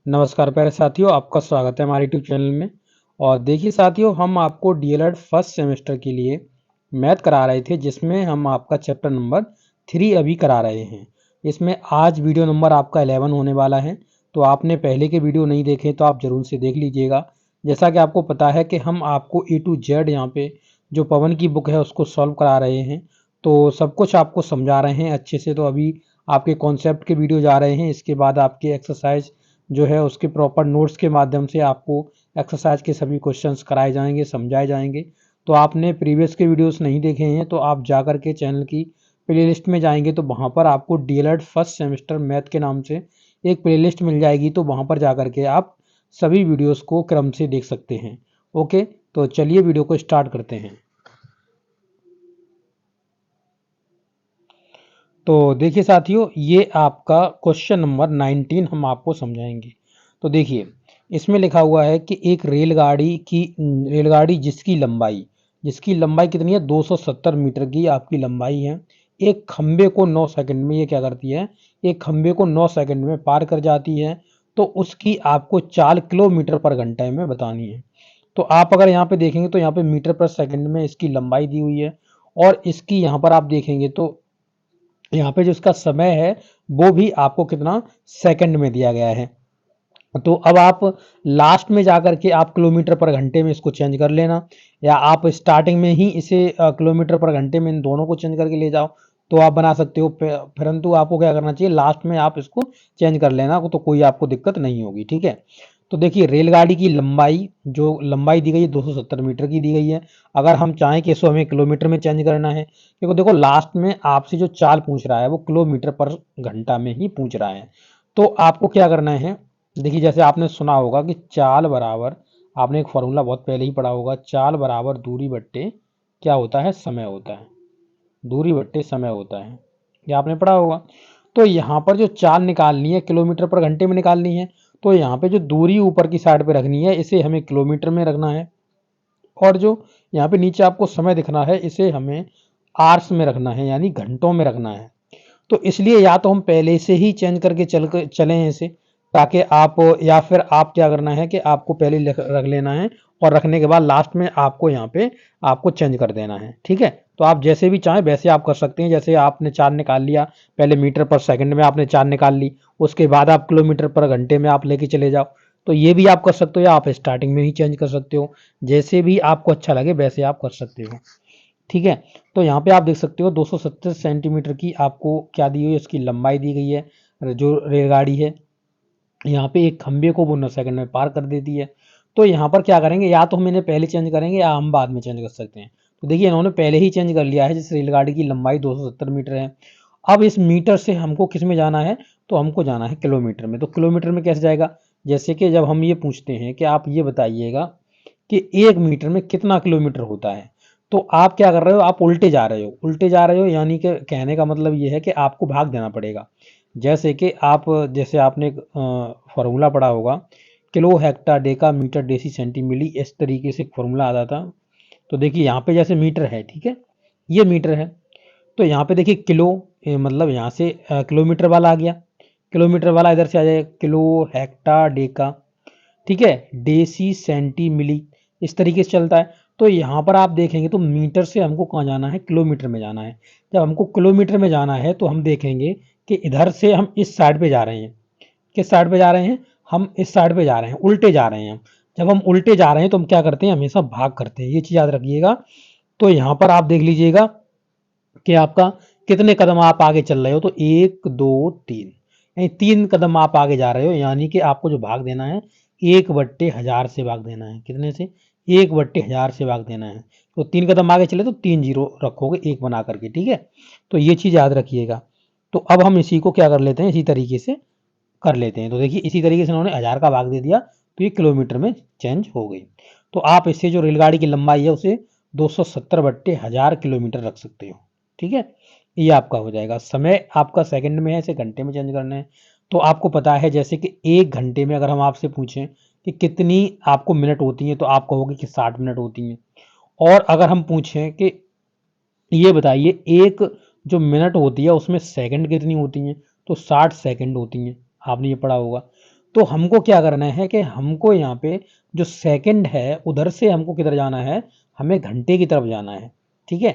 नमस्कार प्यारे साथियों, आपका स्वागत है हमारे यूट्यूब चैनल में। और देखिए साथियों, हम आपको डीएलएड फर्स्ट सेमेस्टर के लिए मैथ करा रहे थे, जिसमें हम आपका चैप्टर नंबर 3 अभी करा रहे हैं। इसमें आज वीडियो नंबर आपका 11 होने वाला है। तो आपने पहले के वीडियो नहीं देखे तो आप ज़रूर से देख लीजिएगा। जैसा कि आपको पता है कि हम आपको ए टू जेड यहाँ पे जो पवन की बुक है उसको सॉल्व करा रहे हैं। तो सब कुछ आपको समझा रहे हैं अच्छे से। तो अभी आपके कॉन्सेप्ट के वीडियो जा रहे हैं, इसके बाद आपके एक्सरसाइज जो है उसके प्रॉपर नोट्स के माध्यम से आपको एक्सरसाइज के सभी क्वेश्चंस कराए जाएंगे, समझाए जाएंगे। तो आपने प्रीवियस के वीडियोस नहीं देखे हैं तो आप जाकर के चैनल की प्लेलिस्ट में जाएंगे तो वहाँ पर आपको डीएलएड फर्स्ट सेमेस्टर मैथ के नाम से एक प्लेलिस्ट मिल जाएगी। तो वहाँ पर जाकर के आप सभी वीडियोस को क्रम से देख सकते हैं। ओके, तो चलिए वीडियो को स्टार्ट करते हैं। तो देखिए साथियों, ये आपका क्वेश्चन नंबर 19 हम आपको समझाएंगे। तो देखिए, इसमें लिखा हुआ है कि एक रेलगाड़ी जिसकी लंबाई कितनी है, 270 मीटर की आपकी लंबाई है। एक खंबे को 9 सेकंड में ये क्या करती है, एक खंबे को 9 सेकंड में पार कर जाती है। तो उसकी आपको 4 किलोमीटर पर घंटे में बतानी है। तो आप अगर यहाँ पे देखेंगे तो यहाँ पे मीटर पर सेकंड में इसकी लंबाई दी हुई है। और इसकी यहाँ पर आप देखेंगे तो यहाँ पे जो इसका समय है वो भी आपको कितना, सेकंड में दिया गया है। तो अब आप लास्ट में जाकर के आप किलोमीटर पर घंटे में इसको चेंज कर लेना, या आप स्टार्टिंग में ही इसे किलोमीटर पर घंटे में इन दोनों को चेंज करके ले जाओ तो आप बना सकते हो। परंतु आपको क्या करना चाहिए, लास्ट में आप इसको चेंज कर लेना तो कोई आपको दिक्कत नहीं होगी। ठीक है। तो देखिए, रेलगाड़ी की लंबाई, जो लंबाई दी गई है 270 मीटर की दी गई है। अगर हम चाहें कि इसको हमें किलोमीटर में चेंज करना है, क्योंकि देखो लास्ट में आपसे जो चाल पूछ रहा है वो किलोमीटर पर घंटा में ही पूछ रहा है। तो आपको क्या करना है, देखिए जैसे आपने सुना होगा कि चाल बराबर, आपने एक फॉर्मूला बहुत पहले ही पढ़ा होगा, चाल बराबर दूरी बट्टे क्या होता है, समय होता है। दूरी बट्टे समय होता है, ये आपने पढ़ा होगा। तो यहाँ पर जो चाल निकालनी है किलोमीटर पर घंटे में निकालनी है। तो यहाँ पे जो दूरी ऊपर की साइड पे रखनी है इसे हमें किलोमीटर में रखना है। और जो यहाँ पे नीचे आपको समय दिखना है इसे हमें आवर्स में रखना है, यानी घंटों में रखना है। तो इसलिए या तो हम पहले से ही चेंज करके चलें इसे, ताकि आप, या फिर आप क्या करना है कि आपको पहले रख लेना है और रखने के बाद लास्ट में आपको यहाँ पे आपको चेंज कर देना है। ठीक है। तो आप जैसे भी चाहें वैसे आप कर सकते हैं। जैसे आपने चार निकाल लिया, पहले मीटर पर सेकंड में आपने चार निकाल ली, उसके बाद आप किलोमीटर पर घंटे में आप लेके चले जाओ। तो ये भी आप कर सकते हो, या आप स्टार्टिंग में ही चेंज कर सकते हो। जैसे भी आपको अच्छा लगे वैसे आप कर सकते हो। ठीक है। तो यहाँ पे आप देख सकते हो 270 सेंटीमीटर की आपको क्या दी हुई है, इसकी लंबाई दी गई है। जो रेलगाड़ी है यहाँ पे एक खंबे को वो 9 सेकंड में पार कर देती है। तो यहाँ पर क्या करेंगे, या तो हम इन्हें पहले चेंज करेंगे या हम बाद में चेंज कर सकते हैं। तो देखिए इन्होंने पहले ही चेंज कर लिया है, जिस रेलगाड़ी की लंबाई 270 मीटर है। अब इस मीटर से हमको किस में जाना है, तो हमको जाना है किलोमीटर में। तो किलोमीटर में कैसे जाएगा, जैसे कि जब हम ये पूछते हैं कि आप ये बताइएगा कि 1 मीटर में कितना किलोमीटर होता है, तो आप क्या कर रहे हो, आप उल्टे जा रहे हो, उल्टे जा रहे हो, यानी कि कहने का मतलब ये है कि आपको भाग देना पड़ेगा। जैसे कि आप, जैसे आपने एक फॉर्मूला पढ़ा होगा, kilo hecto deca metre deci centi milli, इस तरीके से एक फॉर्मूला आता था। तो देखिए यहाँ पे जैसे मीटर है, ठीक है, ये मीटर है। तो यहाँ पे देखिए किलो, मतलब यहाँ से किलोमीटर वाला आ गया, किलोमीटर वाला इधर से आ जाएगा, किलो हेक्टर डेका, ठीक है, डेसी सेंटी मिली, इस तरीके से चलता है। तो यहाँ पर आप देखेंगे तो मीटर से हमको कहाँ जाना है, किलोमीटर में जाना है। जब हमको किलोमीटर में जाना है तो हम देखेंगे कि इधर से हम इस साइड पे जा रहे हैं। किस साइड पे जा रहे हैं, हम इस साइड पे जा रहे हैं, उल्टे जा रहे हैं हम। जब हम उल्टे जा रहे हैं तो हम क्या करते हैं, हमेशा भाग करते हैं, ये चीज़ याद रखिएगा। तो यहाँ पर आप देख लीजिएगा कि आपका कितने कदम आप आगे चल रहे हो, तो 1 2 3, यानी 3 कदम आप आगे जा रहे हो, यानी कि आपको जो भाग देना है 1/1000 से भाग देना है। कितने से, 1/1000 से भाग देना है। तो 3 कदम आगे चले तो 3 जीरो रखोगे एक बना करके। ठीक है। तो ये चीज़ याद रखिएगा। तो अब हम इसी को क्या कर लेते हैं, इसी तरीके से कर लेते हैं। तो देखिए इसी तरीके से उन्होंने 1000 का भाग दे दिया तो ये किलोमीटर में चेंज हो गई। तो आप इससे जो रेलगाड़ी की लंबाई है उसे 270/1000 किलोमीटर रख सकते हो। ठीक है। ये आपका हो जाएगा। समय आपका सेकंड में है, इसे घंटे में चेंज करना है। तो आपको पता है जैसे कि 1 घंटे में अगर हम आपसे पूछें कि कितनी आपको मिनट होती हैं तो आप कहोगे कि 60 मिनट होती हैं। और अगर हम पूछें कि ये बताइए एक जो मिनट होती है उसमें सेकंड कितनी होती हैं, तो 60 सेकंड होती हैं। आपने ये पढ़ा होगा। तो हमको क्या करना है कि हमको यहाँ पे जो सेकंड है उधर से हमको किधर जाना है, हमें घंटे की तरफ जाना है। ठीक है,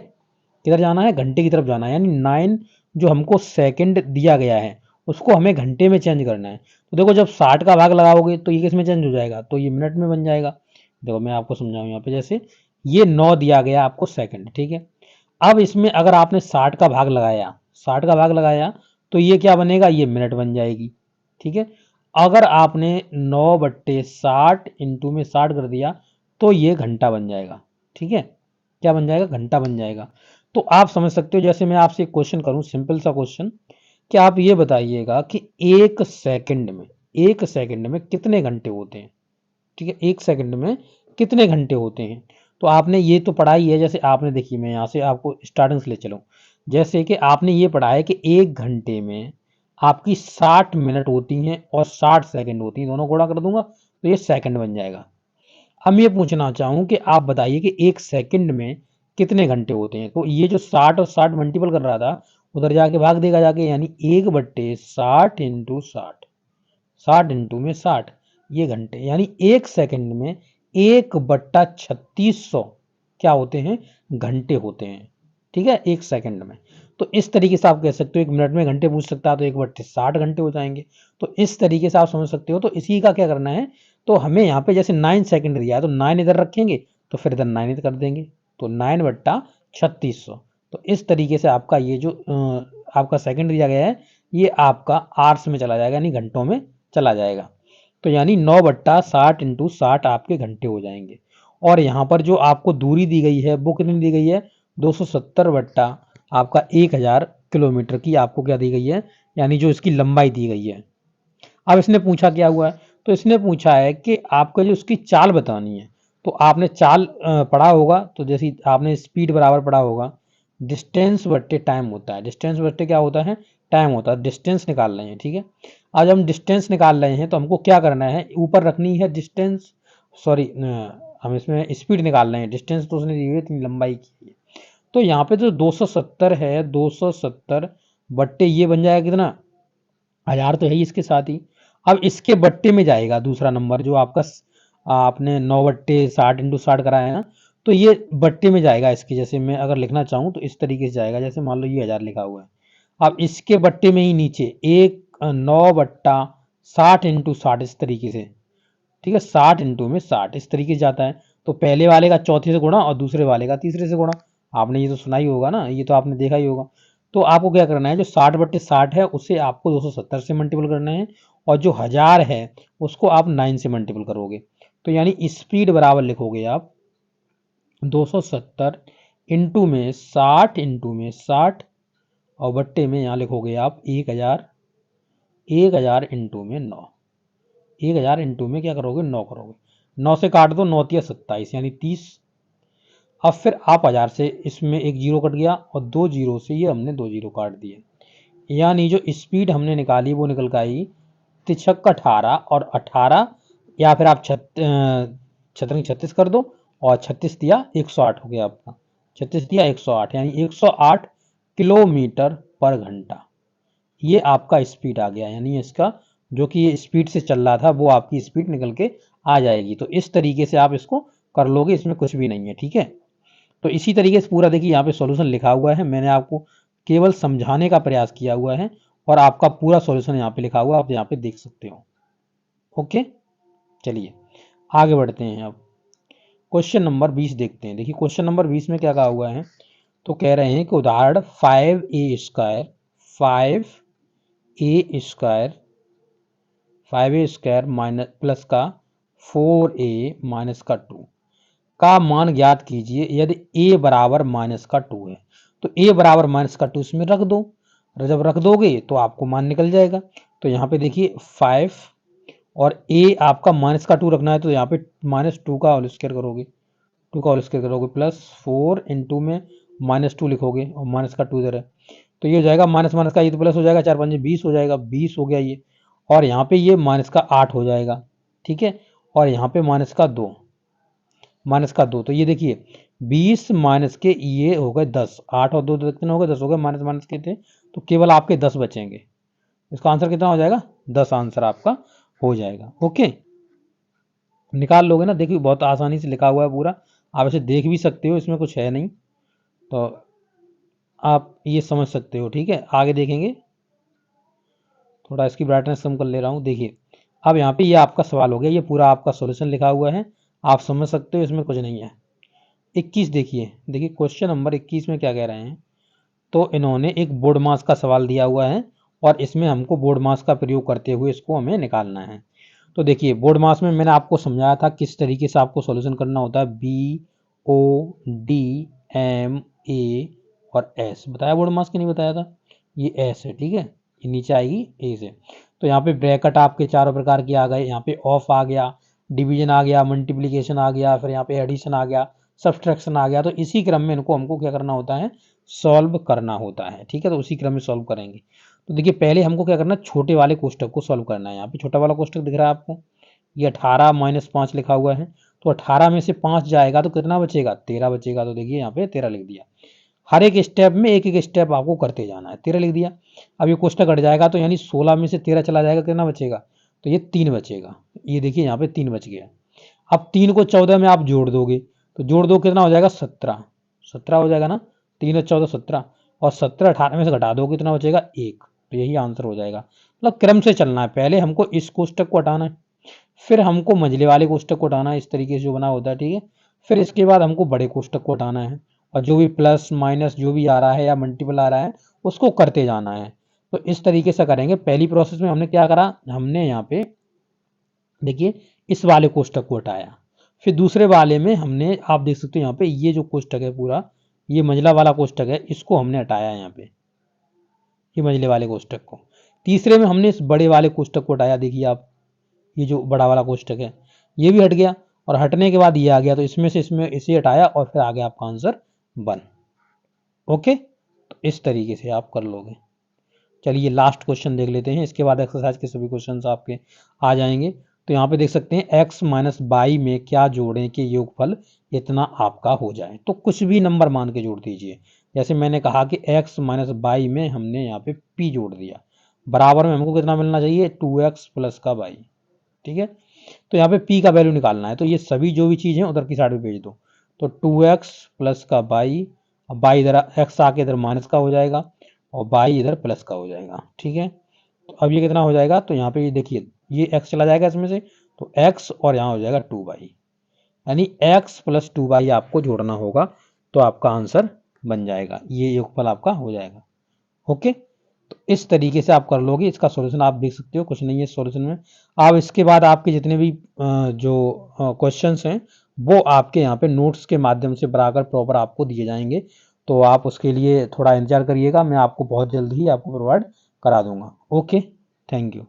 किधर जाना है, घंटे की तरफ जाना है। यानी 9 जो हमको सेकंड दिया गया है उसको हमें घंटे में चेंज करना है। तो देखो जब 60 का भाग लगाओगे तो ये किस में चेंज हो जाएगा, तो ये मिनट में बन जाएगा। देखो मैं आपको समझाऊं यहाँ पे, जैसे ये 9 दिया गया आपको सेकंड, ठीक है। अब इसमें अगर आपने 60 का भाग लगाया, 60 का भाग लगाया तो ये क्या बनेगा, ये मिनट बन जाएगी। ठीक है, अगर आपने 9/60 इंटू में 60 कर दिया तो ये घंटा बन जाएगा। ठीक है, क्या बन जाएगा, घंटा बन जाएगा। तो आप समझ सकते हो, जैसे मैं आपसे एक क्वेश्चन करूं, सिंपल सा क्वेश्चन, कि आप ये बताइएगा कि एक सेकंड में कितने घंटे होते हैं। ठीक है, एक सेकंड में कितने घंटे होते हैं। तो आपने ये तो पढ़ा ही है, जैसे आपने देखिए मैं यहाँ से आपको स्टार्टिंग से ले चलूँ, जैसे कि आपने ये पढ़ा है कि एक घंटे में आपकी 60 मिनट होती हैं और 60 सेकंड होती हैं, दोनों गुणा कर दूंगा तो ये सेकंड बन जाएगा। अब मैं ये पूछना चाहूँ कि आप बताइए कि एक सेकंड में कितने घंटे होते हैं। तो ये जो 60 और 60 मल्टीपल कर रहा था उधर जाके भाग देगा जाके, यानी 1/60 इंटू 60, 60 इंटू में 60, ये घंटे, यानी एक सेकंड में 1/3600 क्या होते हैं, घंटे होते हैं। ठीक है, एक सेकंड में। तो इस तरीके से आप कह सकते हो, एक मिनट में घंटे पूछ सकता है तो 1/60 घंटे हो जाएंगे। तो इस तरीके से आप समझ सकते हो। तो इसी का क्या करना है, तो हमें यहाँ पे जैसे 9 सेकंड दिया है तो 9 इधर रखेंगे तो फिर इधर 9 इधर कर देंगे, तो 9/3600। तो इस तरीके से आपका ये जो आपका सेकंड दिया गया है ये आपका आवर्स में चला जाएगा, यानी घंटों में चला जाएगा। तो यानी 9/60 इंटू 60 आपके घंटे हो जाएंगे। और यहाँ पर जो आपको दूरी दी गई है वो कितनी दी गई है, 270 बट्टा आपका 1000 किलोमीटर की आपको क्या दी गई है, यानी जो इसकी लंबाई दी गई है। अब इसने पूछा क्या हुआ है, तो इसने पूछा है कि आपको जो उसकी चाल बतानी है। तो आपने चाल पढ़ा होगा, तो जैसे आपने स्पीड बराबर पढ़ा होगा डिस्टेंस बट्टे टाइम होता है। डिस्टेंस बट्टे क्या होता है, टाइम होता है। डिस्टेंस निकाल रहे हैं, ठीक है। आज हम डिस्टेंस निकाल रहे हैं तो हमको क्या करना है, ऊपर रखनी है डिस्टेंस, सॉरी हम इसमें स्पीड निकाल रहे हैं, डिस्टेंस तो उसने दी हुई है इतनी लंबाई की। तो यहाँ पे जो 270 है, 270 बट्टे ये बन जाएगा कितना, 1000 तो है ही इसके साथ ही। अब इसके बट्टे में जाएगा दूसरा नंबर जो आपका आपने 9/60 इंटू 60 कराया है ना, तो ये बट्टे में जाएगा इसके। जैसे मैं अगर लिखना चाहूँ तो इस तरीके से जाएगा, जैसे मान लो ये 1000 लिखा हुआ है। अब इसके बट्टे में ही नीचे एक 9/60 इंटू 60 इस तरीके से, ठीक है, 60 इंटू में 60 इस तरीके से जाता है। तो पहले वाले का चौथे से गुणा और दूसरे वाले का तीसरे से गुणा। आपने ये तो सुना ही होगा ना, ये तो आपने देखा ही होगा। तो आपको क्या करना है, जो 60/60 है उसे आपको 270 से मल्टीपल करना है, और जो 1000 है उसको आप 9 से मल्टीपल करोगे। तो यानी स्पीड बराबर लिखोगे आप 270 इंटू में 60 और बट्टे में यहाँ लिखोगे आप 1000, 1000 इंटू में 9, 1000 इंटू में क्या करोगे, 9 करोगे। 9 से काट दो, 9 तिया 27 यानी 30। अब फिर आप 1000 से इसमें एक जीरो कट गया और 2 जीरो से ये हमने 2 जीरो काट दिए, यानी जो स्पीड हमने निकाली वो निकल के आई 18 और 18, या फिर आप 36 कर दो और 36 दिया 108 हो गया आपका, 36 दिया 108, यानी 108 किलोमीटर पर घंटा। ये आपका स्पीड आ गया, यानी इसका जो कि ये स्पीड से चल रहा था वो आपकी स्पीड निकल के आ जाएगी। तो इस तरीके से आप इसको कर लोगे, इसमें कुछ भी नहीं है, ठीक है। तो इसी तरीके से पूरा देखिए यहाँ पे सॉल्यूशन लिखा हुआ है, मैंने आपको केवल समझाने का प्रयास किया हुआ है, और आपका पूरा सॉल्यूशन यहाँ पे लिखा हुआ है, आप यहाँ पे देख सकते हो। ओके, चलिए आगे बढ़ते हैं। अब क्वेश्चन नंबर 20 देखते हैं। देखिए क्वेश्चन नंबर 20 में क्या कहा हुआ है, तो कह रहे हैं कि उदाहरण 5a स्क्वायर माइनस प्लस का 4a माइनस का 2 का मान ज्ञात कीजिए यदि a बराबर माइनस का 2 है। तो a बराबर माइनस का 2 इसमें रख दो, जब रख दोगे तो आपको मान निकल जाएगा। तो यहाँ पे देखिए 5 और a आपका माइनस का 2 रखना है, तो यहाँ पे -2 का होल स्क्वायर करोगे, 2 का होल स्क्वायर करोगे प्लस 4 इंटू में -2 लिखोगे और माइनस का 2 इधर है, तो ये हो जाएगा माइनस माइनस का ये तो प्लस हो जाएगा, 4 5 20 हो जाएगा, 20 हो गया ये। और यहाँ पे ये माइनस का 8 हो जाएगा, ठीक है। और यहाँ पे माइनस का 2, तो ये देखिए 20 माइनस के ये हो गए 10, 8 और 2 कितने हो गए, 10 हो गए, माइनस माइनस के थे तो केवल आपके 10 बचेंगे। इसका आंसर कितना हो जाएगा, 10 आंसर आपका हो जाएगा। ओके, निकाल लोगे ना, देखिए बहुत आसानी से लिखा हुआ है पूरा, आप इसे देख भी सकते हो, इसमें कुछ है नहीं, तो आप ये समझ सकते हो। ठीक है, आगे देखेंगे, थोड़ा इसकी ब्राइटनेस कम कर ले रहा हूँ। देखिए अब यहाँ पे ये आपका सवाल हो गया, ये पूरा आपका सॉल्यूशन लिखा हुआ है, आप समझ सकते हो, इसमें कुछ नहीं है। 21 देखिए, देखिए क्वेश्चन नंबर 21 में क्या कह रहे हैं, तो इन्होंने एक बोर्ड मास का सवाल दिया हुआ है और इसमें हमको बोर्ड मास का प्रयोग करते हुए इसको हमें निकालना है। तो देखिए बोर्ड मास में मैंने आपको समझाया था किस तरीके से आपको सॉल्यूशन करना होता है, BOD, MA और S बताया बोर्ड मास की नहीं बताया था, ये S है। ठीक है, ये नीचे आएगी A से। तो यहाँ पे ब्रैकेट आपके चारों प्रकार के आ गए, यहाँ पे ऑफ आ गया, डिवीजन आ गया, मल्टीप्लिकेशन आ गया, फिर यहाँ पे एडिशन आ गया, सब्सट्रैक्शन आ गया। तो इसी क्रम में इनको हमको क्या करना होता है, सॉल्व करना होता है। ठीक है, तो उसी क्रम में सॉल्व करेंगे। तो देखिए पहले हमको क्या करना है, छोटे वाले कोष्टक को सॉल्व करना है। यहाँ पे छोटा वाला कोष्टक दिख रहा है आपको, ये 18 - 5 लिखा हुआ है, तो 18 में से 5 जाएगा तो कितना बचेगा, 13 बचेगा। तो देखिए यहाँ पे 13 लिख दिया, हर एक स्टेप में एक एक स्टेप आपको करते जाना है, 13 लिख दिया। अब ये कोष्टक हट जाएगा तो यानी 16 में से 13 चला जाएगा, कितना बचेगा, तो ये 3 बचेगा। ये देखिए यहाँ पे 3 बच गया। अब 3 को 14 में आप जोड़ दोगे, तो जोड़ दो कितना हो जाएगा, 17, 17 हो जाएगा ना, 3 और 14 17, और 17 18 में से घटा दो कितना बचेगा, 1। तो यही आंसर हो जाएगा। मतलब क्रम से चलना है, पहले हमको इस कोष्टक को हटाना है, फिर हमको मंझले वाले कोष्टक को हटाना है, इस तरीके से जो बना होता है। ठीक है, फिर इसके बाद हमको बड़े कोष्टक को हटाना है, और जो भी प्लस माइनस जो भी आ रहा है या मल्टीपल आ रहा है उसको करते जाना है। तो इस तरीके से करेंगे। पहली प्रोसेस में हमने क्या करा, हमने यहाँ पे देखिए इस वाले कोष्टक को हटाया, फिर दूसरे वाले में हमने, आप देख सकते हो यहाँ पे ये जो कोष्टक है पूरा, ये मंझला वाला कोष्टक है, इसको हमने हटाया यहाँ पे, ये मंझले वाले कोष्टक को। तीसरे में हमने इस बड़े वाले कोष्टक को हटाया, देखिए आप, ये जो बड़ा वाला कोष्टक है ये भी हट गया, और हटने के बाद ये आ गया, तो इसमें से इसमें इसे हटाया और फिर आ गया आपका आंसर 1। ओके, तो इस तरीके से आप कर लोगे। चलिए लास्ट क्वेश्चन देख लेते हैं, इसके बाद एक्सरसाइज के सभी क्वेश्चन आपके आ जाएंगे। तो यहाँ पे देख सकते हैं x - 22 में क्या जोड़ें कि योगफल इतना आपका हो जाए। तो कुछ भी नंबर मान के जोड़ दीजिए, जैसे मैंने कहा कि x - 22 में हमने यहाँ पे p जोड़ दिया, बराबर में हमको कितना मिलना चाहिए, 2x प्लस का 22। ठीक है, तो यहाँ पे p का वैल्यू निकालना है, तो ये सभी जो भी चीज़ है उधर की साइड में भेज दो। तो 2x प्लस का 22, अब 22 इधर x आके इधर माइनस का हो जाएगा, और 22 इधर प्लस का हो जाएगा। ठीक है, तो अब ये कितना हो जाएगा, तो यहाँ पे ये देखिए ये x चला जाएगा इसमें से, तो x और यहाँ हो जाएगा 2y, यानी x प्लस 2y आपको जोड़ना होगा, तो आपका आंसर बन जाएगा, ये योगफल आपका हो जाएगा। ओके, तो इस तरीके से आप कर लोगे। इसका सॉल्यूशन आप देख सकते हो, कुछ नहीं है सॉल्यूशन में। आप इसके बाद आपके जितने भी जो क्वेश्चंस हैं वो आपके यहाँ पे नोट्स के माध्यम से बराबर प्रॉपर आपको दिए जाएंगे, तो आप उसके लिए थोड़ा इंतजार करिएगा, मैं आपको बहुत जल्द ही आपको प्रोवाइड करा दूंगा। Okay, thank you.